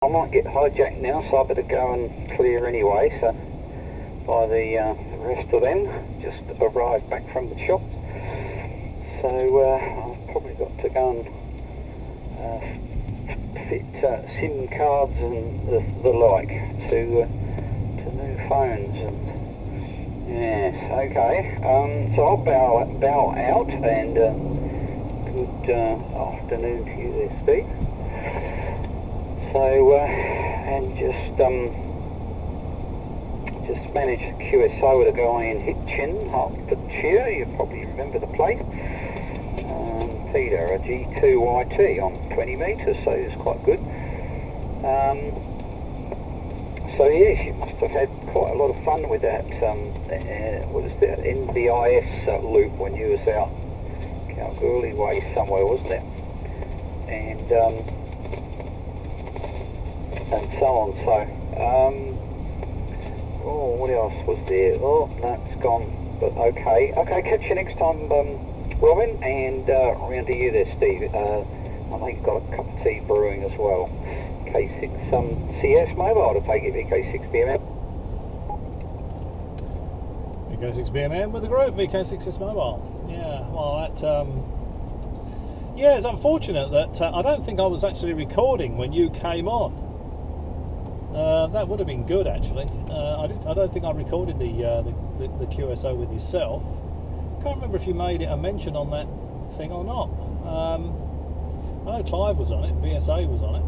I might get hijacked now, so I better go and clear anyway. So by the rest of them just arrived back from the shop. So I've probably got to go and fit SIM cards and the like to new phones. And yes, okay. So I'll bow out, and good afternoon to you there, Steve. So and just managed QSO with a guy in Hitchin, Hertfordshire. You probably remember the place. Peter, a G2YT on 20 metres, so it's quite good. So yes, you must have had quite a lot of fun with that. What was that NVIS loop when you was out Kalgoorlie way somewhere, wasn't it? And so on. So oh, what else was there? Oh, no, it's gone. But okay, catch you next time, Robin, and round to you there, Steve. I think you've got a cup of tea brewing as well. K6 CS mobile to take it, VK6BMM. VK6BMM with the group, VK6S mobile. Yeah, well that, yeah, it's unfortunate that I don't think I was actually recording when you came on. That would have been good actually. I don't think I recorded the QSO with yourself. Can't remember if you made it a mention on that thing or not. I know Clive was on it, BSA was on it.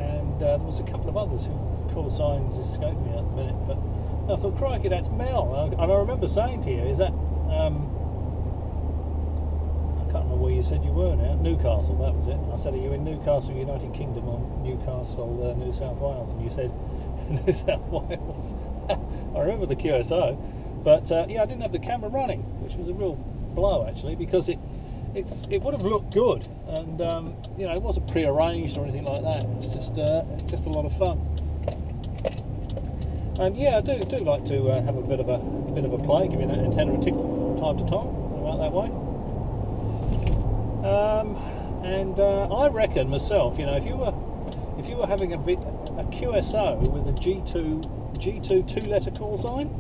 And there was a couple of others whose call signs escaped me at the minute. But I thought, crikey, that's Mel. And I remember saying to you, is that... I can't remember where you said you were now. Newcastle, that was it. And I said, are you in Newcastle, United Kingdom, or Newcastle, New South Wales? And you said, New South Wales. I remember the QSO, but yeah, I didn't have the camera running, which was a real blow actually, because it would have looked good, and you know, it wasn't pre-arranged or anything like that. It's just a lot of fun. And yeah, I do like to have a bit of a play, giving that antenna a tickle from time to time, about that way. And I reckon myself, you know, if you were having a QSO with a G2 two-letter call sign,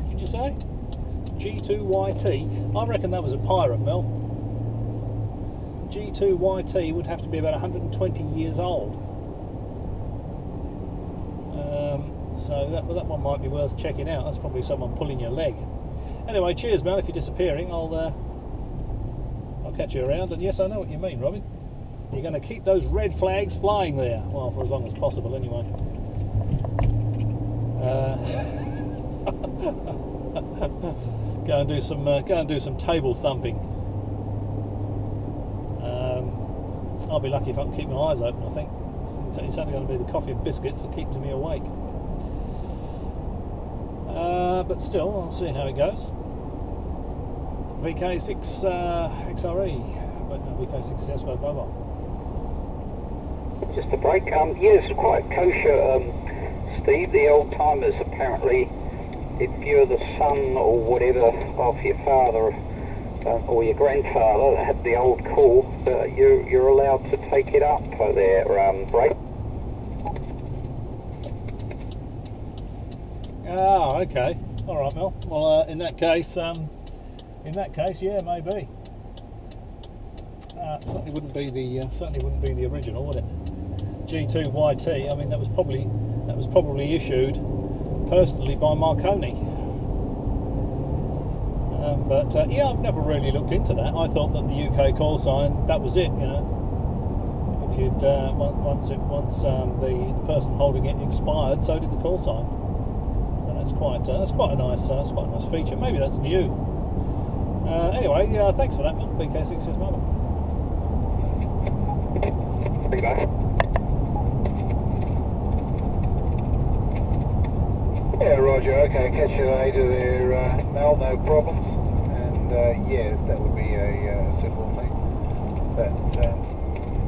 did you say? G2YT. I reckon that was a pirate, Mel. G2YT would have to be about 120 years old. So that one might be worth checking out. That's probably someone pulling your leg. Anyway, cheers, Mel. If you're disappearing, I'll catch you around. And yes, I know what you mean, Robin. You're going to keep those red flags flying there, well, for as long as possible, anyway. Go and do some table thumping. I'll be lucky if I can keep my eyes open. I think it's only going to be the coffee and biscuits that keeps me awake. But still, I'll see how it goes. VK6RAP, but no, VK6S mobile. Just a break. Yes, quite kosher, Steve. The old timers apparently, if you're the son or whatever of your father or your grandfather that had the old call, you're allowed to take it up for their break. Ah, okay. All right, Mel. Well, in that case, yeah, maybe. It certainly wouldn't be the original, would it? G2YT. I mean, that was probably issued personally by Marconi. But yeah, I've never really looked into that. I thought that the UK call sign, that was it. You know, if you'd once the person holding it expired, so did the call sign. So that's quite a nice feature. Maybe that's new. Anyway, yeah, thanks for that, Mel. VK6S mobile. Yeah, Roger. Okay, catch you later there, Mel. No problems. And yeah, that would be a simple thing. But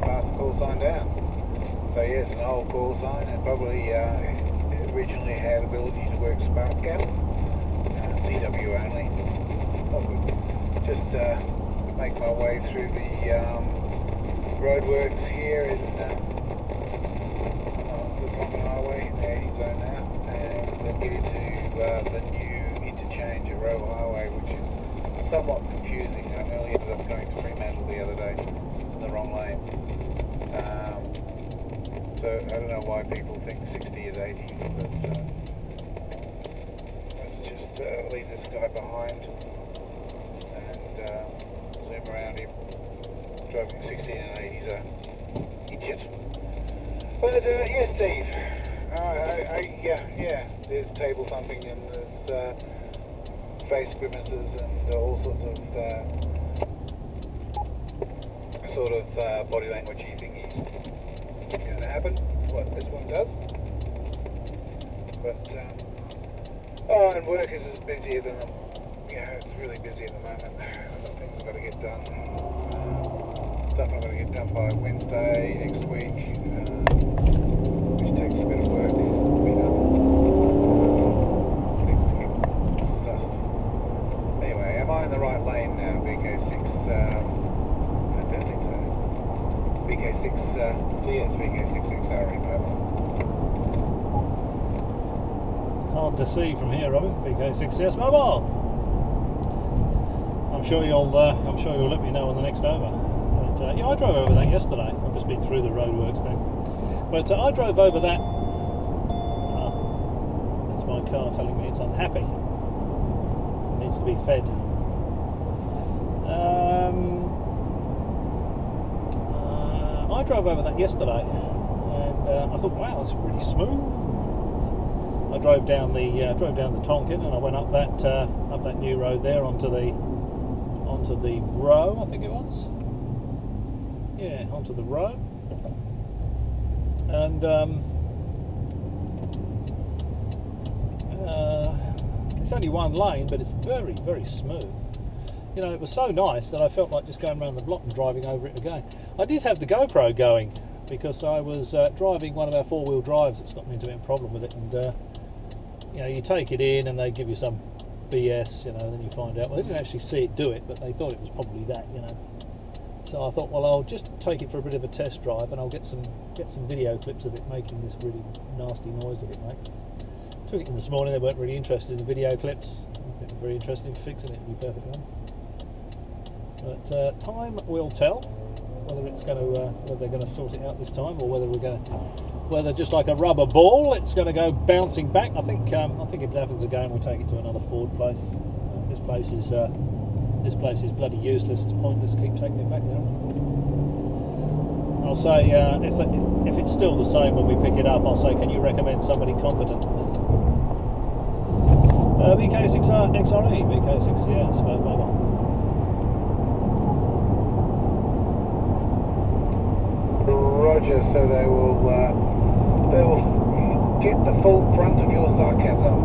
pass the call sign down. So yes, an old call sign, and probably originally had ability to work SparkGap, CW only. Just make my way through the roadworks here in the Common Highway, the 80 zone now, and then get into the new interchange at Roe Highway, which is somewhat confusing. I nearly ended up going to Fremantle the other day in the wrong lane. So I don't know why people think 60 is 80, but let's just leave this guy behind and zoom around him. Driving 60 and 80 is an idiot. But yes, Steve. Yeah. There's table thumping and there's face grimaces and all sorts of body language-y thingies going to happen. What this one does. But and work is as busy as it's really busy at the moment. I've got things I've got to get done. Stuff I've got to get done by Wednesday next week, which takes a bit of work. Anyway, am I in the right lane now? VK6, I don't think so. VK6, yes, VK6RAP. Hard to see from here, Robin. VK6CS Mobile. I'm sure you'll let me know on the next over. But, yeah, I drove over that yesterday. I've just been through the roadworks thing. But I drove over that. That's my car telling me it's unhappy. It needs to be fed. I drove over that yesterday, and I thought, wow, that's really smooth. I drove down the Tonkin, and I went up that new road there onto the Roe, I think it was. Yeah, onto the Roe, and it's only one lane, but it's very, very smooth. You know, it was so nice that I felt like just going around the block and driving over it again. I did have the GoPro going because I was driving one of our four-wheel drives that's got an intermittent problem with it, and you know, you take it in and they give you some BS, you know, and then you find out, well, they didn't actually see it do it, but they thought it was probably that, you know. So I thought, well, I'll just take it for a bit of a test drive, and I'll get some video clips of it making this really nasty noise that it makes. Took it in this morning. They weren't really interested in the video clips. I think they're very interested in fixing it, to be perfectly honest. But time will tell whether they're going to sort it out this time, or whether just like a rubber ball, it's going to go bouncing back. I think if it happens again, we'll take it to another Ford place. This place is bloody useless. It's pointless. Keep taking it back there. I'll say if it's still the same when we pick it up, I'll say, can you recommend somebody competent? VK6RAP, VK6, yeah, Spurs Mobile. Roger. So they will get the full brunt of your sarcasm.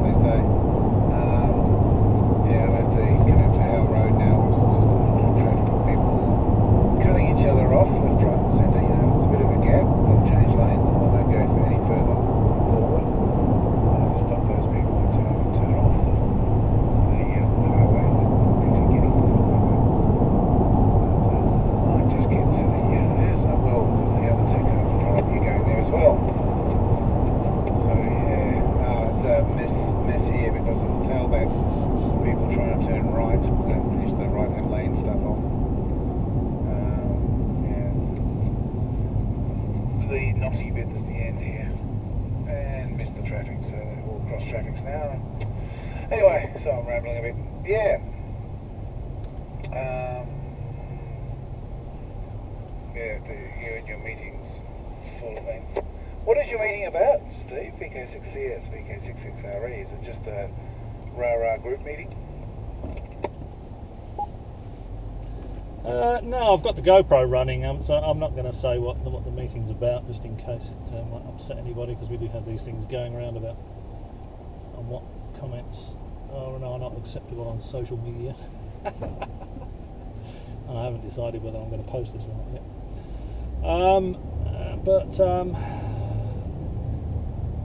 They say. Yeah, that's coming up to our road now. It's just a lot of traffic, people cutting each other off left, right, and centre. You know, it's a bit of a gap. They'll change lanes and they won't go any further forward. Stop those people and turn off the highway. Actually getting to the highway. Might just get to the other sector of the drive. You're going there as well. So yeah, it's a mess here because of the tailback. People trying to turn right and finish the right-hand lane stuff off. Yeah. The knotty bit at the end here. And missed the traffic, so all cross traffic's now. Anyway, so I'm rambling a bit. Yeah. You and your meetings full of things. What is your meeting about, Steve? VK6CS, VK6RAP. Is it just a rah-rah group meeting? No, I've got the GoPro running, so I'm not going to say what the meeting's about, just in case it might upset anybody, because we do have these things going around about on what comments are and are not acceptable on social media. And I haven't decided whether I'm going to post this or not yet.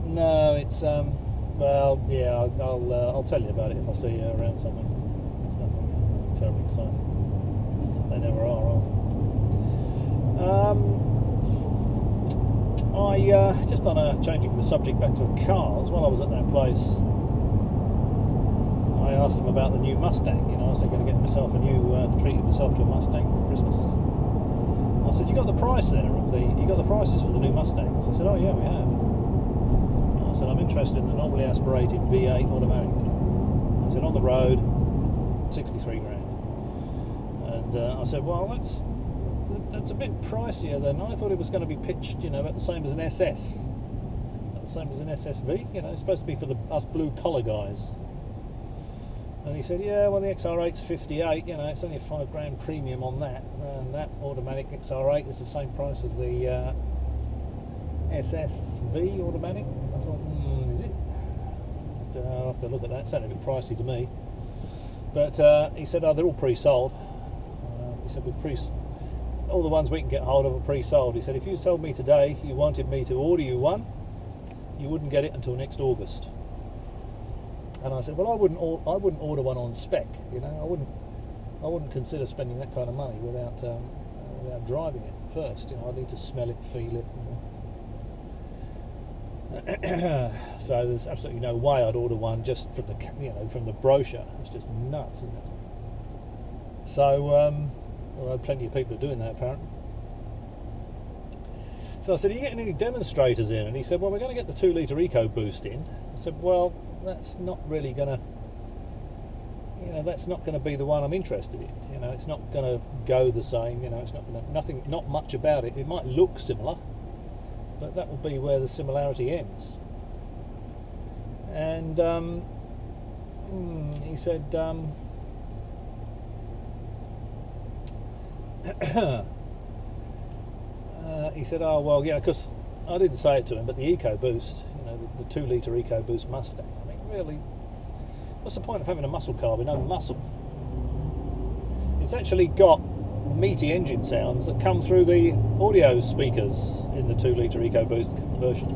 No, it's well, yeah, I'll tell you about it if I see you around somewhere. It's nothing terribly exciting. They never are I just on changing the subject back to the cars, while I was at that place, I asked them about the new Mustang. You know, I was thinking of getting myself a new, treating myself to a Mustang for Christmas. I said, you got the price there of you got the prices for the new Mustangs? I said, oh yeah, we have. I said, I'm interested in the normally aspirated V8 automatic. I said, on the road, 63 grand. And I said, well, that's a bit pricier than I thought. It was going to be pitched, you know, about the same as an SS, about the same as an SSV. You know, it's supposed to be for us blue collar guys. And he said, yeah, well, the XR8's 58. You know, it's only a £5 grand premium on that, and that automatic XR8 is the same price as the SSV automatic. I thought, is it? I'll have to look at that. It sounded a bit pricey to me. But he said, oh, they're all pre-sold. He said, all the ones we can get hold of are pre-sold. He said, if you told me today you wanted me to order you one, you wouldn't get it until next August. And I said, well, I wouldn't order one on spec. You know, I wouldn't consider spending that kind of money without driving it first. You know, I need to smell it, feel it. You know. So there's absolutely no way I'd order one just from from the brochure. It's just nuts, isn't it? So well, plenty of people are doing that apparently. So I said, are you getting any demonstrators in? And he said, well, we're going to get the 2 litre EcoBoost in. I said, well, that's not really going to, you know, that's not going to be the one I'm interested in. You know, it's not going to go the same. You know, it's not much about it. It might look similar, but that will be where the similarity ends. And he said, he said, oh well, yeah, because I didn't say it to him, but the EcoBoost, you know, the 2 litre EcoBoost Mustang. I mean, really, what's the point of having a muscle car with no muscle? It's actually got meaty engine sounds that come through the audio speakers in the 2 litre EcoBoost version.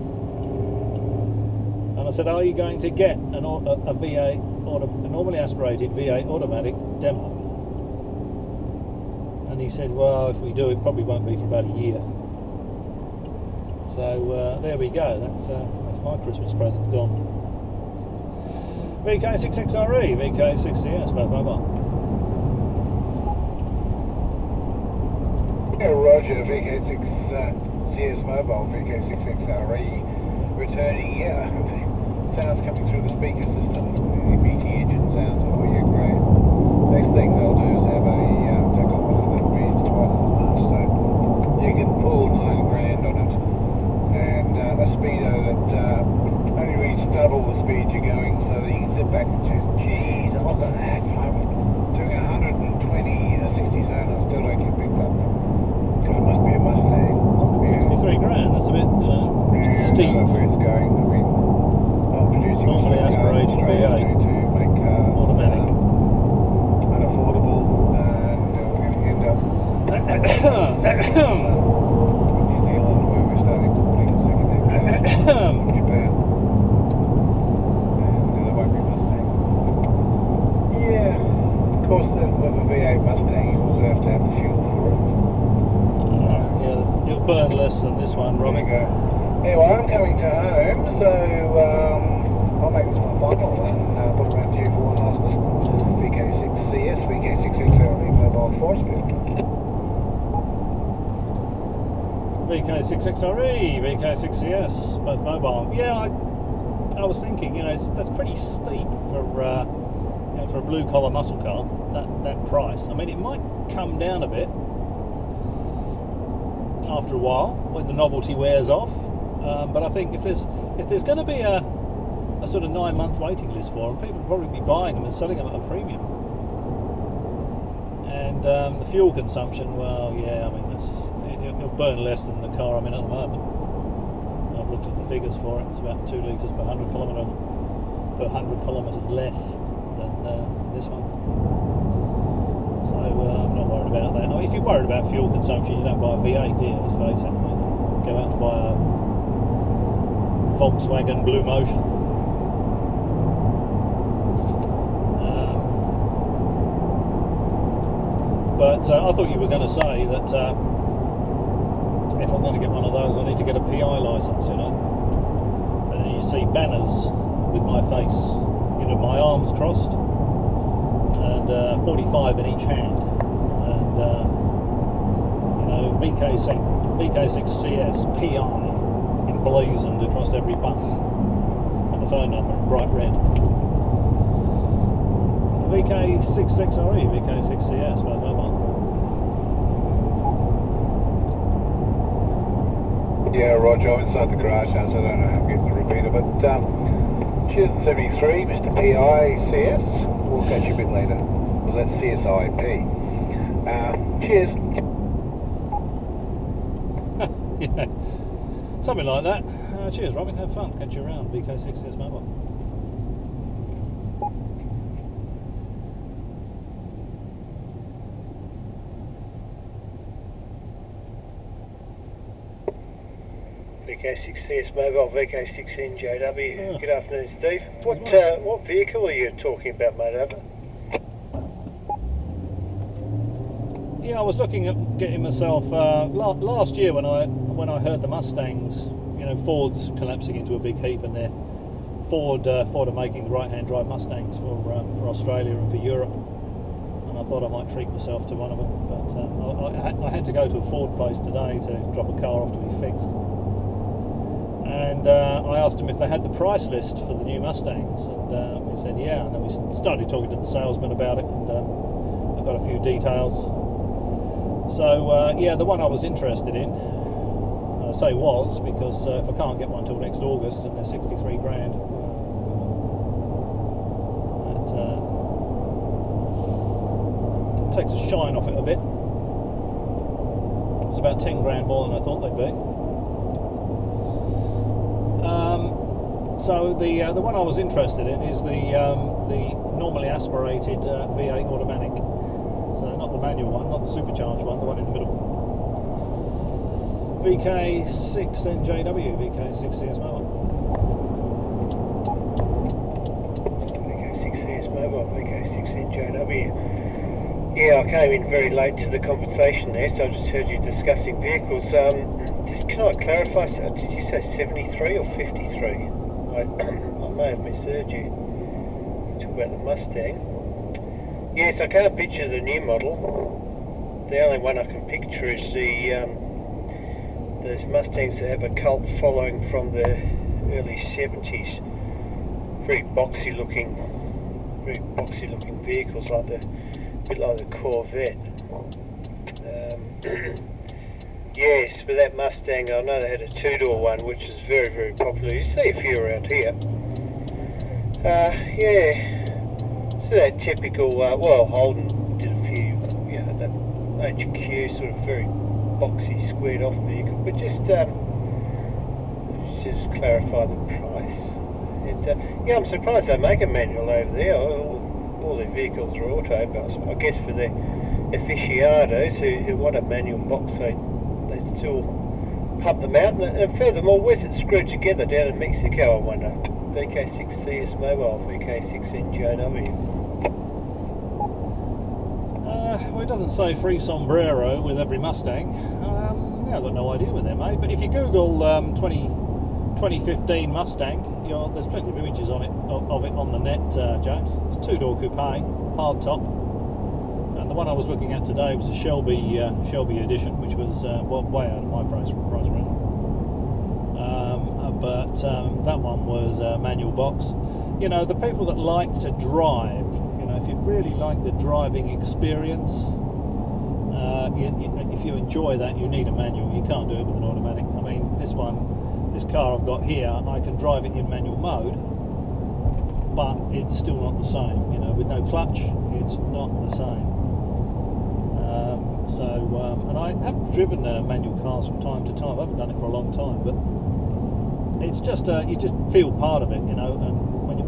And I said, are you going to get a V8 a normally aspirated V8 automatic demo? And he said, well, if we do, it probably won't be for about a year. So there we go. That's my Christmas present gone. VK6RAP, VK6CS, both mobile. Yeah, Roger, VK6CS mobile, VK6RAP returning. Yeah, sounds coming through the speaker system. The BT engine sounds. Oh yeah, great. Next thing they'll do is have a tachometer that reads twice as much, so you can pull $9 grand on it, and a speedo that only reads double the speed you're going, so that you can sit back and say, geez, I was on that. I'm doing 120, 60 zone, I still don't get picked up. So it must be a Mustang. What's that, 63 grand? That's a bit steep. I don't know where it's going. I mean, not producing normally aspirated V8 to make automatic. Unaffordable, and we're going to end up New Zealand, where we're starting putting second-hand cars from Japan, and there won't be Mustang. Yeah, of course, with a V8 Mustang, you also have to have the fuel for it. Yeah, it'll burn less than this one, Robin. There you go. Anyway, I'm coming to home, so I'll make this my final and look around to you for one last listen to VK6CS, VK6RAP mobile force field. VK6RAP, VK6CS, both mobile. Yeah, I was thinking, you know, that's pretty steep for you know, for a blue collar muscle car. That price. I mean, it might come down a bit after a while when the novelty wears off. But I think if there's going to be a sort of 9-month waiting list for them, people will probably be buying them and selling them at a premium. And the fuel consumption, well, yeah, I mean, it'll burn less than the car I'm in at the moment. I've looked at the figures for it. It's about 2 litres per 100 kilometres less than this one. So I'm not worried about that. I mean, if you're worried about fuel consumption, you don't buy a V8, do you? Let's face it. Go out and buy a Volkswagen Blue Motion. But I thought you were going to say that if I'm going to get one of those, I need to get a PI license, you know. And then you see banners with my face, you know, my arms crossed, and 45 in each hand, and you know, VK6CS PI emblazoned across every bus, and the phone number in bright red. VK6RAP, VK6CS mobile. Yeah, Roger, I'm inside the garage now, so I don't know how to get the repeater, but cheers 73, Mr. PICS. We'll catch you a bit later. Well, that's CSIP. Cheers. Yeah, something like that. Cheers, Robin. Have fun. Catch you around. VK6CS mobile. VK6CS mobile, VK6NJW. Yeah. Good afternoon, Steve. What vehicle are you talking about, mate? Over? Yeah, I was looking at getting myself last year when I heard the Mustangs, you know, Ford's collapsing into a big heap, and they're Ford are making the right-hand drive Mustangs for Australia and for Europe, and I thought I might treat myself to one of them. But I had to go to a Ford place today to drop a car off to be fixed, and I asked them if they had the price list for the new Mustangs, and he said yeah. And then we started talking to the salesman about it, and I got a few details. So yeah, the one I was interested in, I say was, because if I can't get one till next August and they're 63 grand, it takes a shine off it a bit. It's about 10 grand more than I thought they'd be. So the one I was interested in is the normally aspirated V8 automatic. So not the manual one, not the supercharged one, the one in the middle. VK6NJW, VK6CS mobile. VK6CS mobile, VK6NJW. Yeah, I came in very late to the conversation there, so I just heard you discussing vehicles. Just can I clarify, did you say 73 or 53? I may have misheard you. Talk about the Mustang. Yes, I can't picture the new model. The only one I can picture is those Mustangs that have a cult following from the early 70s. Very boxy looking vehicles, a bit like the Corvette. Yes, but that Mustang, I know they had a two-door one, which is very, very popular. You see a few around here. Yeah. So that typical, well, Holden did a few, you know, that HQ sort of very boxy, squared off vehicle, but just clarify the price. And, yeah, I'm surprised they make a manual over there. All their vehicles are auto, but I guess for the aficionados who want a manual box, they still pump them out. And furthermore, where's it screwed together? Down in Mexico, I wonder. VK6CS mobile, VK6NJW. Well, it doesn't say free sombrero with every Mustang. Yeah, I've got no idea where they're made, but if you Google 2015 Mustang, there's plenty of images of it on the net, James. It's a two-door coupe, hard top, and the one I was looking at today was a Shelby edition, which was way out of my price range. But that one was a manual box. You know, the people that like to drive, you know, if you really like the driving experience, if you enjoy that, you need a manual. You can't do it with an automatic. I mean, this car I've got here, I can drive it in manual mode, but it's still not the same. You know, with no clutch, it's not the same. And I have driven manual cars from time to time. I haven't done it for a long time, but it's just you just feel part of it, you know. And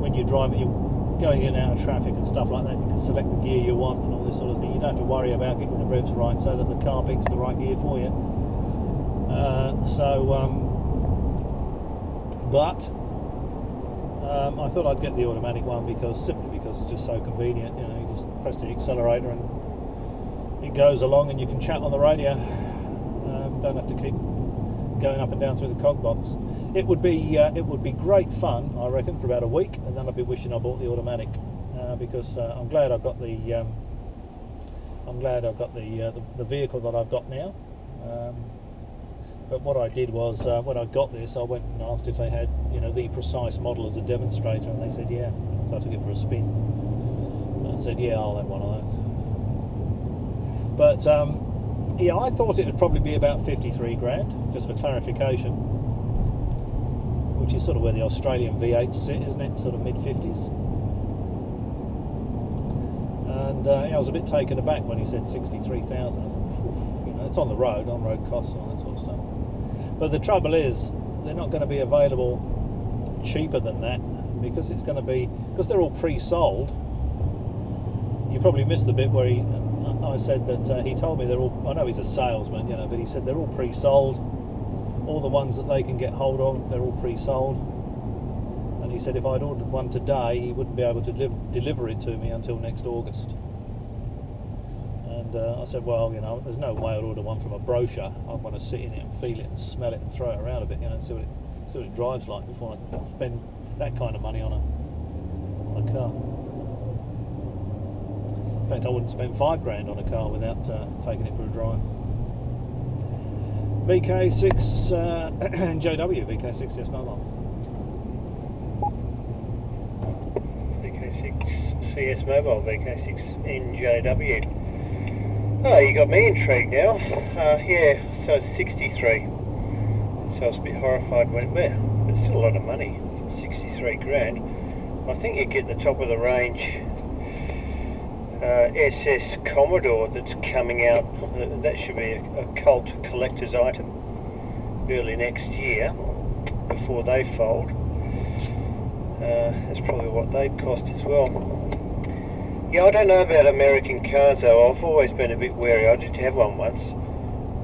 when you drive it, you're going in and out of traffic and stuff like that. You can select the gear you want and all this sort of thing. You don't have to worry about getting the revs right so that the car picks the right gear for you. But I thought I'd get the automatic one simply because it's just so convenient. You know, you just press the accelerator and it goes along and you can chat on the radio. Don't have to keep going up and down through the cog box. It would be great fun, I reckon, for about a week, and then I'd be wishing I bought the automatic, because I'm glad I've got the the vehicle that I've got now. But what I did was, when I got this, I went and asked if they had, the precise model as a demonstrator, and they said yeah. So I took it for a spin and said, yeah, I'll have one of those. But yeah, I thought it would probably be about 53 grand, just for clarification, which is sort of where the Australian V8s sit, isn't it? Sort of mid-50s. And yeah, I was a bit taken aback when he said 63,000. I thought, it's on the road, on-road costs and all that sort of stuff. But the trouble is, they're not going to be available cheaper than that, because it's going to be, because they're all pre-sold. You probably missed the bit where I said that he told me they're all, I know he's a salesman, but he said they're all pre-sold. All the ones that they can get hold of, they're all pre-sold. And he said if I'd ordered one today, he wouldn't be able to deliver it to me until next August. And I said, well, there's no way I'd order one from a brochure. I want to sit in it and feel it and smell it and throw it around a bit, and see what it drives like before I spend that kind of money on a car. In fact, I wouldn't spend 5 grand on a car without taking it for a drive. VK6JW, VK6S Mobile. VK6CS Mobile, VK6NJW. Oh, you got me intrigued now. Yeah, so it's 63. So I was a bit horrified when, but it's still a lot of money. 63 grand. I think you get the top of the range SS Commodore that's coming out. That should be a cult collector's item early next year before they fold. That's probably what they'd cost as well. Yeah, I don't know about American cars though. I've always been a bit wary. I did have one once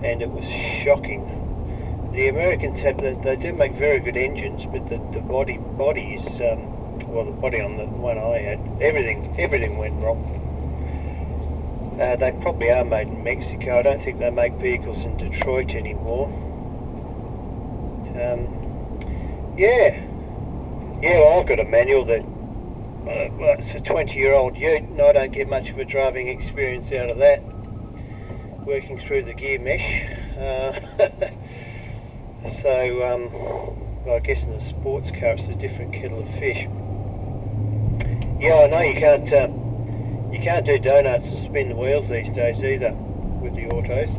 and it was shocking. The Americans they do make very good engines, but the body is well, the body on the one I had, everything went wrong. They probably are made in Mexico. I don't think they make vehicles in Detroit anymore. Yeah, well, I've got a manual that, well, it's a 20-year-old ute, and I don't get much of a driving experience out of that, working through the gear mesh. So, well, I guess in the sports car it's a different kettle of fish. Yeah, I know you can't do donuts and spin the wheels these days either with the autos,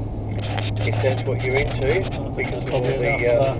if that's what you're into. I think that's probably enough.